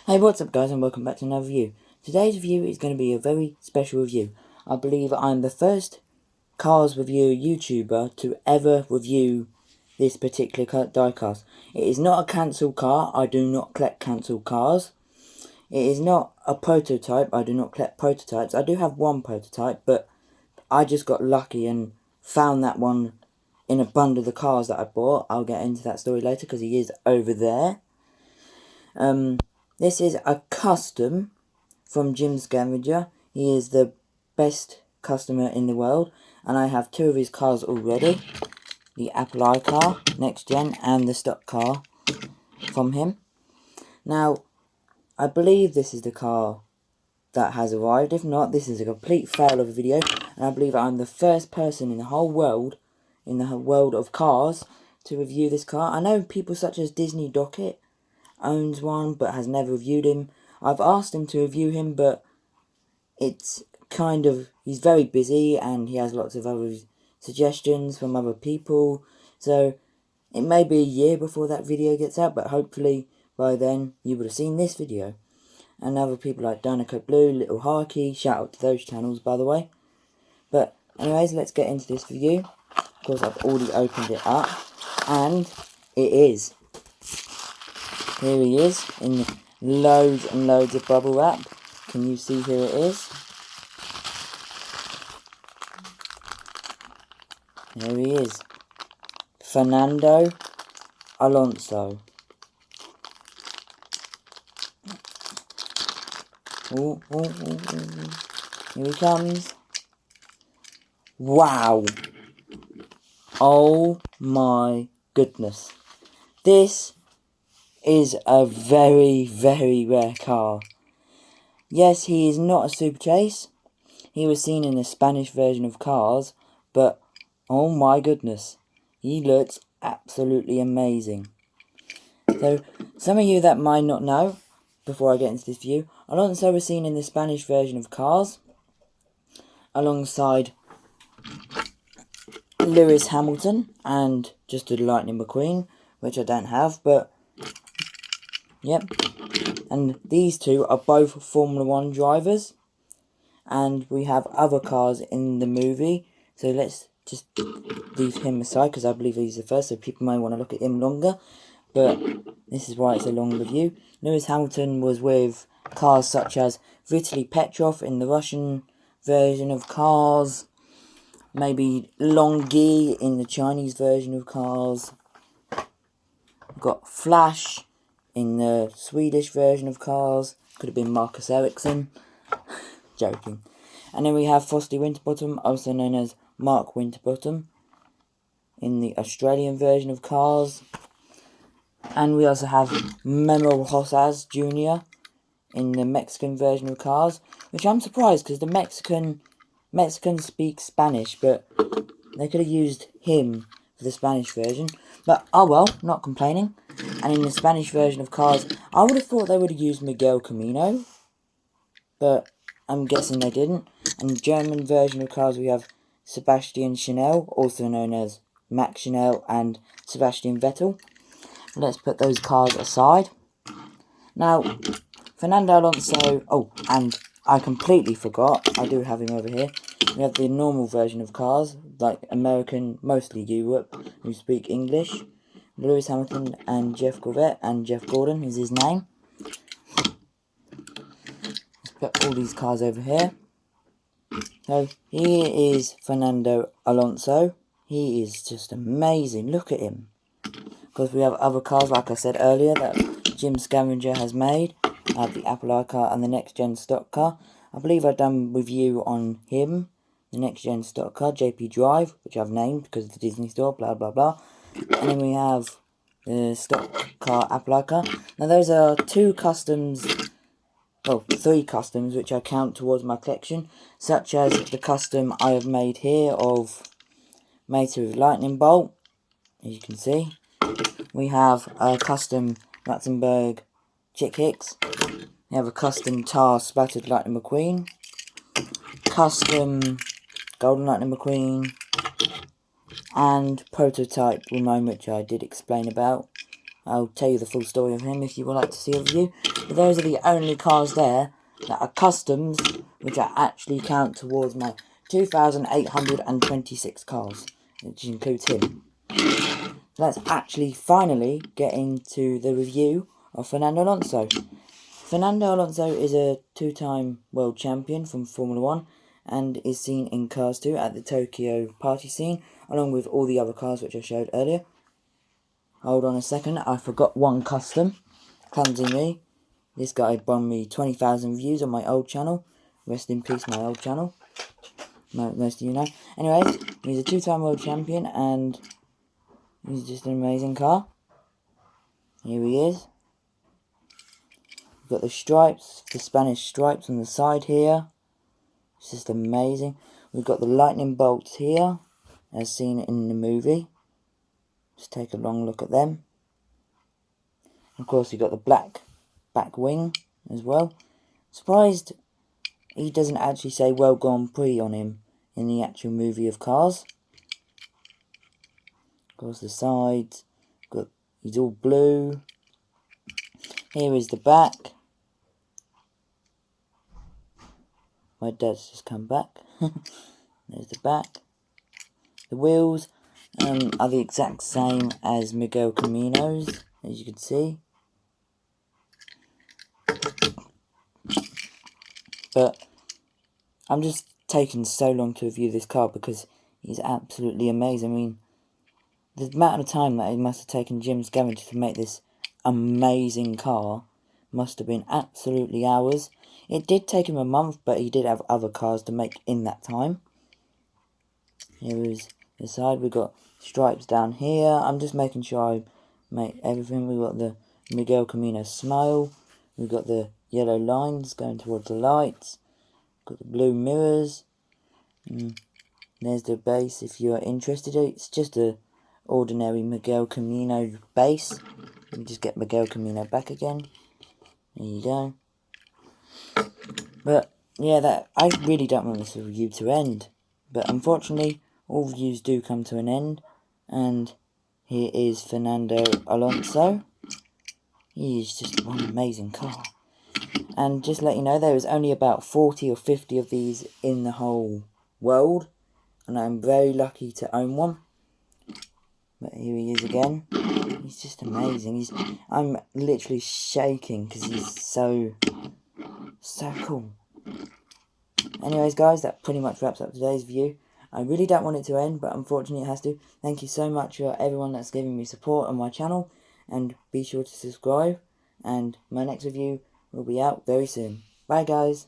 Hey, what's up guys, and welcome back to another review. Today's review is going to be a very special review. I believe I'm the first cars review YouTuber to ever review this particular diecast. It is not a cancelled car. I do not collect cancelled cars. It is not a prototype. I do not collect prototypes. I do have one prototype, but I just got lucky and found that one in a bundle of the cars that I bought. I'll get into that story later because he is over there. This is a custom from Jim Scavenger. He is the best customer in the world, and I have two of his cars already. The Apple I car, next gen, and the stock car from him. Now, I believe this is the car that has arrived. If not, this is a complete fail of a video, and I believe I'm the first person in the whole world, of cars, to review this car. I know people such as Disney Docket owns one, but has never reviewed him. I've asked him to review him, but it's kind of, he's very busy and he has lots of other suggestions from other people, so it may be a year before that video gets out, but hopefully by then you would have seen this video. And other people like Dinoco Blue, Little Harky, shout out to those channels by the way. But anyways, let's get into this review. Of course, I've already opened it up, and it is. Here he is, in loads and loads of bubble wrap. Can you see who it is? Here he is. Fernando Alonso. Ooh, ooh, ooh, ooh. Here he comes. Wow. Oh my goodness. This is a very, very rare car. Yes, he is not a Super Chase. He was seen in the Spanish version of Cars, but oh my goodness, he looks absolutely amazing. So, some of you that might not know, before I get into this view, Alonso was seen in the Spanish version of Cars, alongside Lewis Hamilton and just a Lightning McQueen, which I don't have, but yep. And these two are both Formula 1 drivers. And we have other cars in the movie. So let's just leave him aside because I believe he's the first. So people may want to look at him longer. But this is why it's a long review. Lewis Hamilton was with cars such as Vitaly Petrov in the Russian version of Cars. Maybe Longhi in the Chinese version of Cars. We've got Flash in the Swedish version of Cars. Could have been Marcus Ericsson. Joking. And then we have Frosty Winterbottom, also known as Mark Winterbottom, in the Australian version of Cars. And we also have Memo Rosas Jr. in the Mexican version of Cars, which I'm surprised because the Mexicans speak Spanish, but they could have used him for the Spanish version. But oh well, not complaining. And in the Spanish version of Cars, I would have thought they would have used Miguel Camino, but I'm guessing they didn't. And the German version of Cars, we have Sebastian Chanel, also known as Max Chanel and Sebastian Vettel. Let's put those cars aside. Now, Fernando Alonso, oh, and I completely forgot, I do have him over here. We have the normal version of Cars, like American, mostly Europe, who speak English. Lewis Hamilton and Jeff Gordon is his name. Put all these cars over here. So here is Fernando Alonso. He is just amazing. Look at him. Because we have other cars, like I said earlier, that Jim Scavenger has made. I have the Apple I car and the next gen stock car. I believe I've done a review on him, the next gen stock car, JP Drive, which I've named because of the Disney store, blah blah blah. And then we have the stock car Apple I car. Now those are two customs. Well, 3 customs which I count towards my collection, such as the custom I have made here of Mater with Lightning Bolt, as you can see. We have a custom Ratzenberg Chick Hicks. We have a custom Tar Splattered Lightning McQueen. Custom Golden Lightning McQueen. And prototype Ramon, which I did explain about. I'll tell you the full story of him if you would like to see a review. But those are the only cars there that are customs, which I actually count towards my 2,826 cars, which includes him. So let's actually finally get into the review of Fernando Alonso. Fernando Alonso is a two-time world champion from Formula 1 and is seen in Cars 2 at the Tokyo party scene, along with all the other cars which I showed earlier. Hold on a second, I forgot one custom. Clumsy me. This guy won me 20,000 views on my old channel. Rest in peace, my old channel. Most of you know. Anyways, he's a two-time world champion and he's just an amazing car. Here he is. We've got the stripes, the Spanish stripes on the side here. It's just amazing. We've got the lightning bolts here, as seen in the movie. Just take a long look at them. Of course, you've got the black back wing as well. Surprised he doesn't actually say "Well Grand Prix" on him in the actual movie of Cars. Of course, the sides. He's all blue. Here is the back. My dad's just come back. There's the back. The wheels are the exact same as Miguel Camino's, as you can see. But I'm just taking so long to review this car because he's absolutely amazing. I mean, the amount of time that it must have taken Jim Scavenger to make this amazing car must have been absolutely hours. It did take him a month, but he did have other cars to make in that time. Here is the side. We've got stripes down here. I'm just making sure I make everything. We've got the Miguel Camino smile. We've got the yellow lines going towards the lights. Got the blue mirrors. There's the base if you are interested. It's just a ordinary Miguel Camino base. You just get Miguel Camino back again. There you go. But yeah, I really don't want this review to end. But unfortunately, all reviews do come to an end. And here is Fernando Alonso. He is just one amazing car. And just to let you know, there is only about 40 or 50 of these in the whole world. And I'm very lucky to own one. But here he is again. He's just amazing. I'm literally shaking because he's so cool. Anyways, guys, that pretty much wraps up today's review. I really don't want it to end, but unfortunately it has to. Thank you so much for everyone that's giving me support on my channel. And be sure to subscribe. And my next review will be out very soon. Bye, guys.